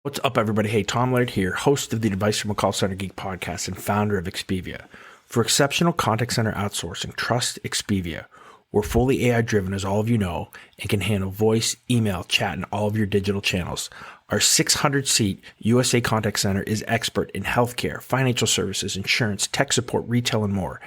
What's up, everybody? Hey, Tom Laird here, host of the Advice from a Call Center Geek podcast and founder of Expivia. For exceptional contact center outsourcing, trust Expivia. We're fully AI-driven, as all of you know, and can handle voice, email, chat, and all of your digital channels. Our 600-seat USA contact center is expert in healthcare, financial services, insurance, tech support, retail, and more.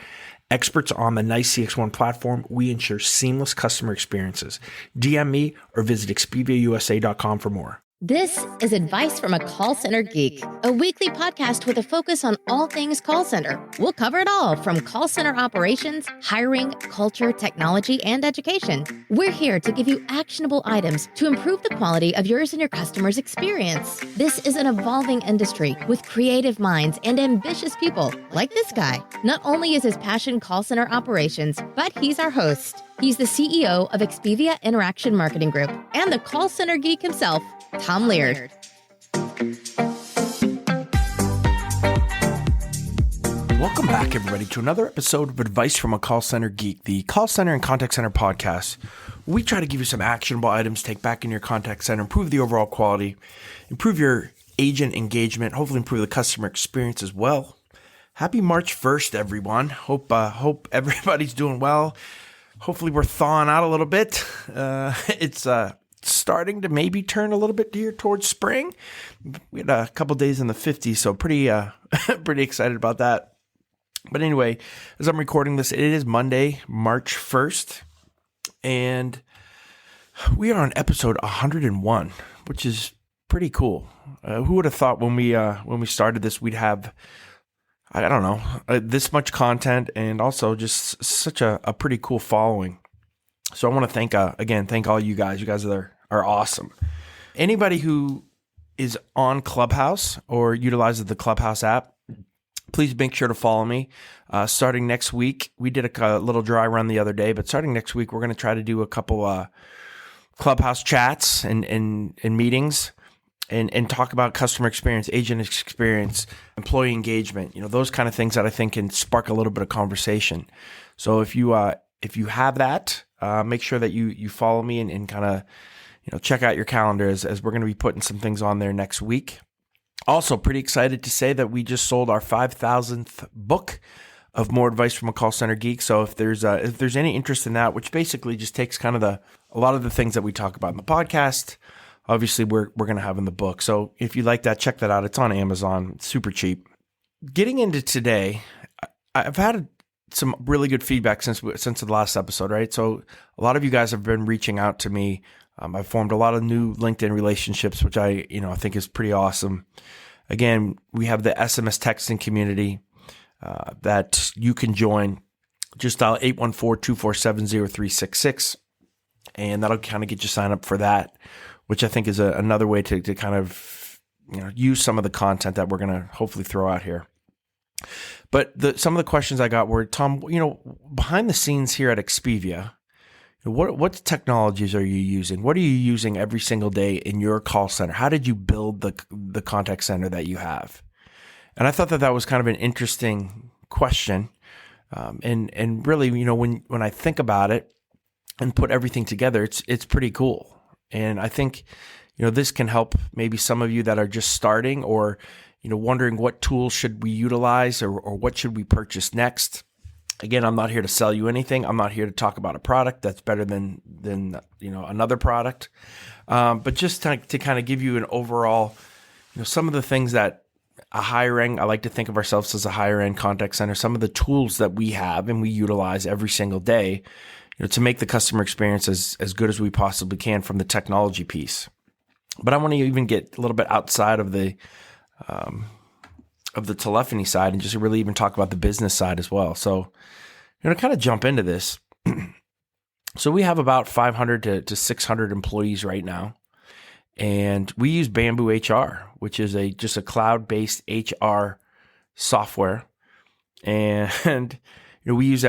Experts on the NICE CX1 platform, we ensure seamless customer experiences. DM me or visit expiviausa.com for more. This is Advice from a Call Center Geek, a weekly podcast with a focus on all things call center. We'll cover it all from call center operations, hiring, culture, technology, and education. We're here to give you actionable items to improve the quality of yours and your customers' experience. This is an evolving industry with creative minds and ambitious people like this guy. Not only is his passion call center operations, but he's our host. He's the CEO of Expivia Interaction Marketing Group and the Call Center Geek himself, Tom Laird. Welcome back, everybody, to another episode of Advice from a Call Center Geek, the call center and contact center podcast. We try to give you some actionable items to take back in your contact center, improve the overall quality, improve your agent engagement, hopefully improve the customer experience as well. Happy March 1st, everyone. Hope everybody's doing well. Hopefully we're thawing out a little bit. It's starting to maybe turn a little bit here towards spring. We had a couple days in the 50s, so pretty excited about that. But anyway, as I'm recording this, it is Monday, March 1st, and we are on episode 101, which is pretty cool. Who would have thought when we started this we'd have, I don't know, this much content and also just such a pretty cool following. So I want to thank all you guys. You guys are awesome. Anybody who is on Clubhouse or utilizes the Clubhouse app, please make sure to follow me. Starting next week, we did a little dry run the other day, but starting next week, we're going to try to do a couple Clubhouse chats and meetings and talk about customer experience, agent experience, employee engagement, those kind of things that I think can spark a little bit of conversation. So if you have that, make sure that you follow me and kind of check out your calendar as we're going to be putting some things on there next week. Also, pretty excited to say that we just sold our 5,000th book of More Advice from a Call Center Geek. So if there's any interest in that, which basically just takes kind of a lot of the things that we talk about in the podcast, obviously we're going to have in the book. So if you like that, check that out. It's on Amazon. It's super cheap. Getting into today, I've had some really good feedback since the last episode, right? So a lot of you guys have been reaching out to me. I've formed a lot of new LinkedIn relationships, which I think is pretty awesome. Again, we have the SMS texting community that you can join. Just dial 814-247-0366, and that'll kind of get you signed up for that, which I think is another way to kind of use some of the content that we're going to hopefully throw out here. But some of the questions I got were, Tom, behind the scenes here at Expivia, what technologies are you using? What are you using every single day in your call center? How did you build the contact center that you have? And I thought that was kind of an interesting question. And really, when I think about it and put everything together, it's pretty cool. And I think, this can help maybe some of you that are just starting or, wondering what tools should we utilize or what should we purchase next. Again, I'm not here to sell you anything. I'm not here to talk about a product that's better than another product. But just to kind of give you an overall, some of the things that I like to think of ourselves as a higher end contact center, some of the tools that we have and we utilize every single day, to make the customer experience as good as we possibly can from the technology piece. But I want to even get a little bit outside of the telephony side and just really even talk about the business side as well. So, to kind of jump into this. So we have about 500 to 600 employees right now, and we use Bamboo HR, which is just a cloud-based HR software, and we use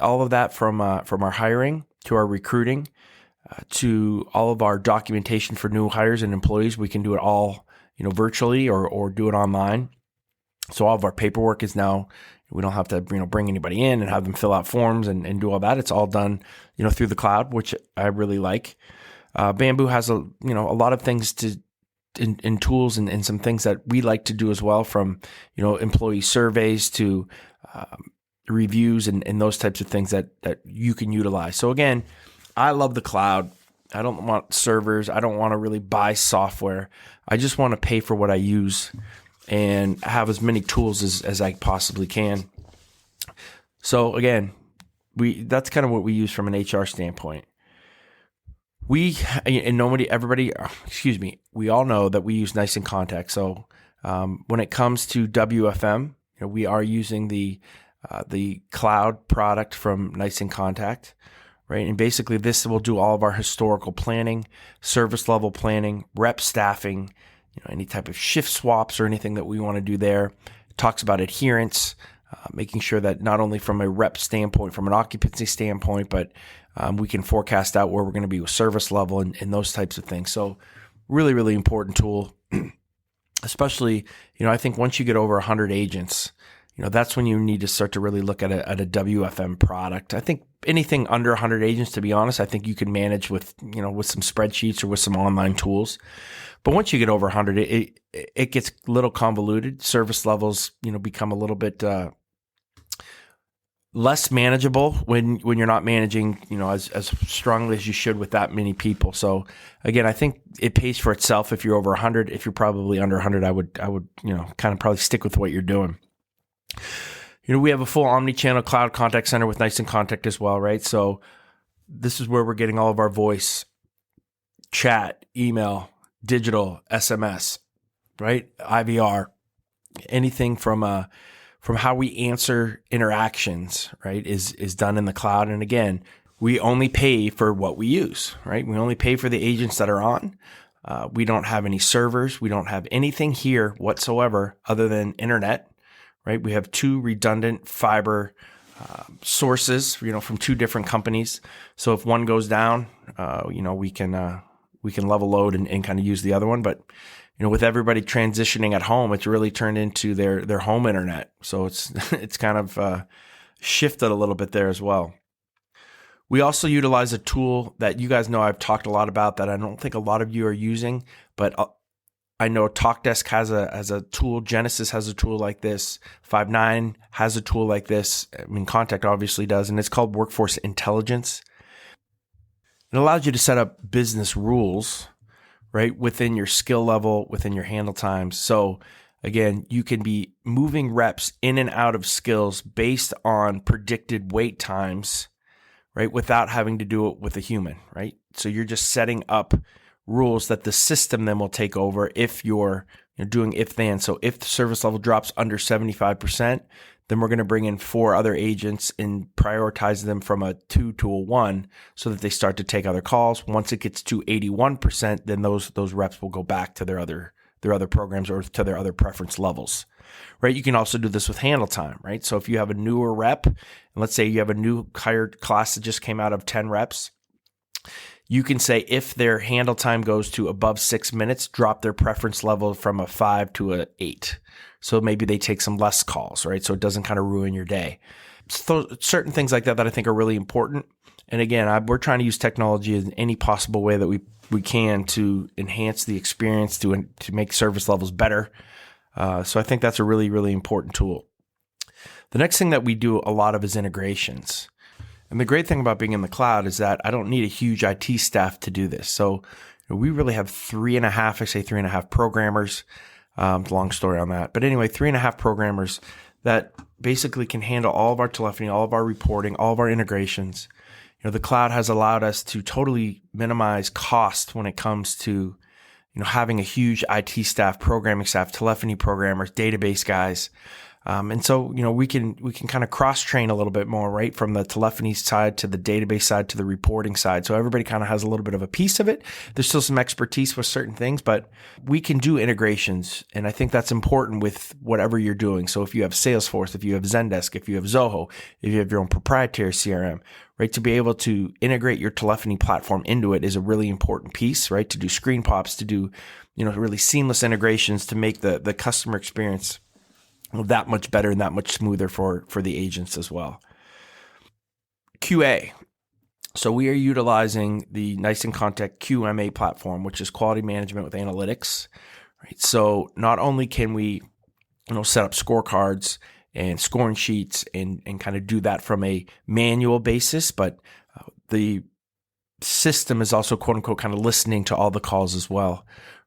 all of that from our hiring to our recruiting to all of our documentation for new hires and employees. We can do it all virtually or do it online. So all of our paperwork is now, we don't have to, bring anybody in and have them fill out forms and do all that. It's all done, through the cloud, which I really like. Bamboo has a lot of things to in tools and some things that we like to do as well, from, employee surveys to reviews and those types of things that you can utilize. So again, I love the cloud. I don't want servers. I don't want to really buy software. I just want to pay for what I use and have as many tools as I possibly can. So again, that's kind of what we use from an HR standpoint. We all know that we use Nice in Contact. So when it comes to WFM, we are using the cloud product from Nice in Contact, right? And basically this will do all of our historical planning, service level planning, rep staffing, any type of shift swaps or anything that we want to do there. It talks about adherence, making sure that not only from a rep standpoint, from an occupancy standpoint, but we can forecast out where we're going to be with service level and those types of things. So really, really important tool, especially, I think once you get over 100 agents, that's when you need to start to really look at a WFM product. I think anything under 100 agents, to be honest, I think you can manage with some spreadsheets or with some online tools. But once you get over 100, it gets a little convoluted. Service levels, become a little bit less manageable when you're not managing, as strongly as you should with that many people. So again, I think it pays for itself if you're over 100. If you're probably under 100, I would kind of probably stick with what you're doing. We have a full omnichannel cloud contact center with Nice in Contact as well, right? So this is where we're getting all of our voice, chat, email, digital, SMS, right? IVR, anything from how we answer interactions, right, is done in the cloud. And again, we only pay for what we use, right? We only pay for the agents that are on. We don't have any servers. We don't have anything here whatsoever other than internet, right? We have 2 redundant fiber sources, from 2 different companies. So if one goes down, we can level load and kind of use the other one. But with everybody transitioning at home, it's really turned into their home internet. So it's kind of shifted a little bit there as well. We also utilize a tool that you guys know I've talked a lot about that I don't think a lot of you are using, but I know TalkDesk has a tool. Genesis has a tool like this. Five9 has a tool like this. Contact obviously does, and it's called Workforce Intelligence. It allows you to set up business rules, right, within your skill level, within your handle times. So again, you can be moving reps in and out of skills based on predicted wait times, right, without having to do it with a human, right? So you're just setting up rules that the system then will take over if you're doing if-then. So if the service level drops under 75%, then we're going to bring in 4 other agents and prioritize them from a 2 to a 1 so that they start to take other calls. Once it gets to 81%, then those reps will go back to their other programs or to their other preference levels, right? You can also do this with handle time, right? So if you have a newer rep, and let's say you have a new hired class that just came out of 10 reps, you can say if their handle time goes to above 6 minutes, drop their preference level from a 5 to a 8. So maybe they take some less calls, right? So it doesn't kind of ruin your day. So certain things like that I think are really important. And again, we're trying to use technology in any possible way that we can to enhance the experience, to make service levels better. So I think that's a really, really important tool. The next thing that we do a lot of is integrations. And the great thing about being in the cloud is that I don't need a huge IT staff to do this. So we really have 3.5 programmers. Long story on that. But anyway, 3.5 programmers that basically can handle all of our telephony, all of our reporting, all of our integrations. The cloud has allowed us to totally minimize cost when it comes to, having a huge IT staff, programming staff, telephony programmers, database guys. And so, we can kind of cross train a little bit more, right? From the telephony side to the database side to the reporting side. So everybody kind of has a little bit of a piece of it. There's still some expertise with certain things, but we can do integrations. And I think that's important with whatever you're doing. So if you have Salesforce, if you have Zendesk, if you have Zoho, if you have your own proprietary CRM, right? To be able to integrate your telephony platform into it is a really important piece, right? To do screen pops, to do, really seamless integrations to make the customer experience that much better and that much smoother for the agents as well. QA. So we are utilizing the Nice Contact QMA platform, which is quality management with analytics. Right. So not only can we, set up scorecards and scoring sheets and kind of do that from a manual basis, but the system is also quote unquote kind of listening to all the calls as well,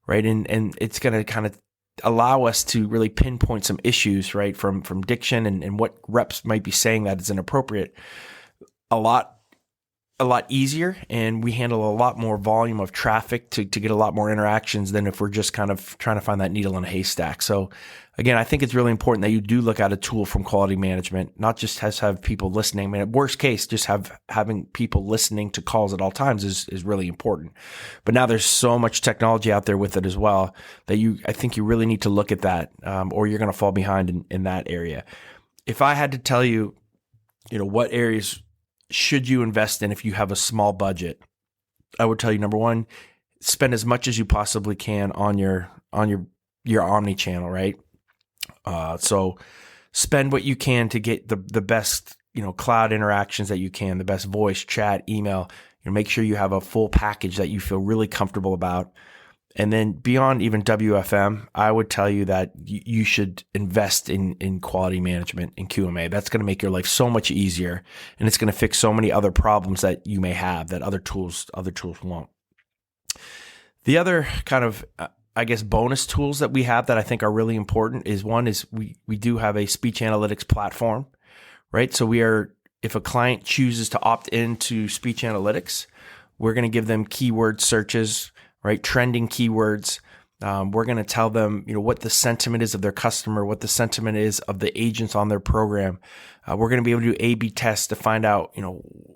right? And it's going to kind of allow us to really pinpoint some issues, right, from diction and what reps might be saying that is inappropriate a lot easier, and we handle a lot more volume of traffic to get a lot more interactions than if we're just kind of trying to find that needle in a haystack. So again, I think it's really important that you do look at a tool from quality management, not just have people listening. I mean, at worst case, just having people listening to calls at all times is really important. But now there's so much technology out there with it as well that I think you really need to look at that, or you're going to fall behind in that area. If I had to tell you, what areas should you invest in if you have a small budget, I would tell you, number one, spend as much as you possibly can on your omnichannel, right? So spend what you can to get the best, cloud interactions that you can, the best voice, chat, email. Make sure you have a full package that you feel really comfortable about. And then beyond even WFM, I would tell you that you should invest in quality management in QMA. That's going to make your life so much easier, and it's going to fix so many other problems that you may have that other tools won't. The other kind of, bonus tools that we have that I think are really important is we do have a speech analytics platform, right? So if a client chooses to opt into speech analytics, we're going to give them keyword searches, right? Trending keywords. We're going to tell them, what the sentiment is of their customer, what the sentiment is of the agents on their program. We're going to be able to do A/B tests to find out,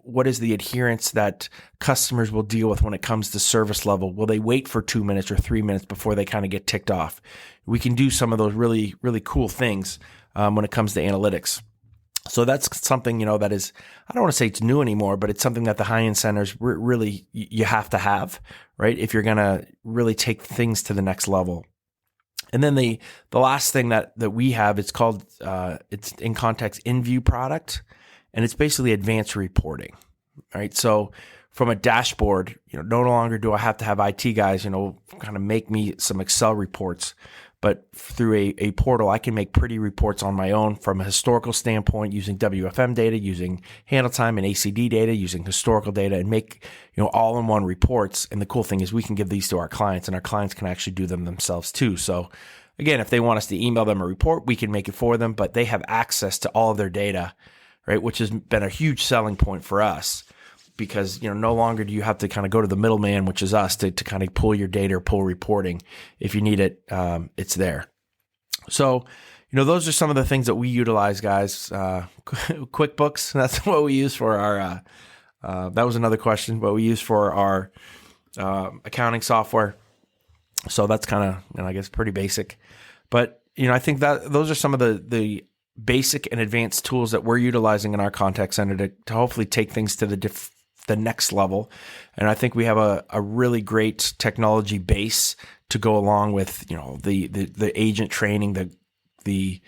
what is the adherence that customers will deal with when it comes to service level. Will they wait for 2 minutes or 3 minutes before they kind of get ticked off? We can do some of those really, really cool things when it comes to analytics. So that's something, that is, I don't want to say it's new anymore, but it's something that the high-end centers really, you have to have, right? If you're going to really take things to the next level. And then the last thing that we have, it's called, it's in context InView product, and it's basically advanced reporting, right? So from a dashboard, no longer do I have to have IT guys, kind of make me some Excel reports. But through a portal, I can make pretty reports on my own from a historical standpoint, using WFM data, using handle time and ACD data, using historical data, and make all-in-one reports. And the cool thing is we can give these to our clients, and our clients can actually do them themselves too. So again, if they want us to email them a report, we can make it for them, but they have access to all of their data, right? Which has been a huge selling point for us. Because, no longer do you have to kind of go to the middleman, which is us, to kind of pull your data or pull reporting. If you need it, it's there. So, those are some of the things that we utilize, guys. QuickBooks, that's what we use for our, that was another question, what we use for our accounting software. So that's kind of, pretty basic. But, I think that those are some of the basic and advanced tools that we're utilizing in our contact center to hopefully take things to the next level. And I think we have a really great technology base to go along with, the agent training, the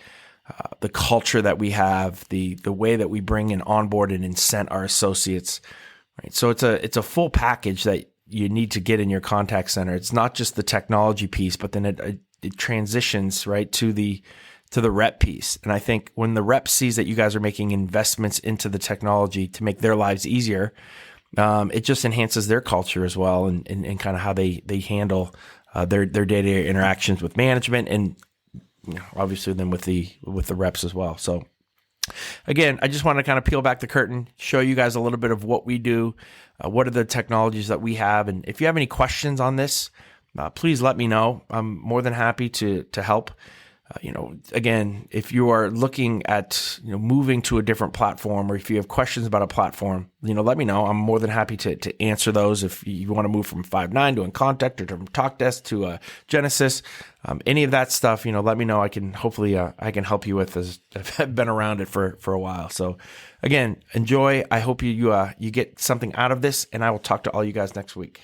culture that we have, the way that we bring and onboard and incent our associates, right? So it's a full package that you need to get in your contact center. It's not just the technology piece, but then it transitions right to the rep piece. And I think when the rep sees that you guys are making investments into the technology to make their lives easier, it just enhances their culture as well, and kind of how they handle their day-to-day interactions with management, and obviously then with the reps as well. So again, I just want to kind of peel back the curtain, show you guys a little bit of what we do, what are the technologies that we have, and if you have any questions on this, please let me know. I'm more than happy to help. Again, if you are looking at, moving to a different platform, or if you have questions about a platform, let me know. I'm more than happy to answer those. If you want to move from Five9 to Incontact, or from TalkDesk to Genesis, any of that stuff, let me know. I can hopefully, I can help you with, as I've been around it for a while. So again, enjoy. I hope you get something out of this, and I will talk to all you guys next week.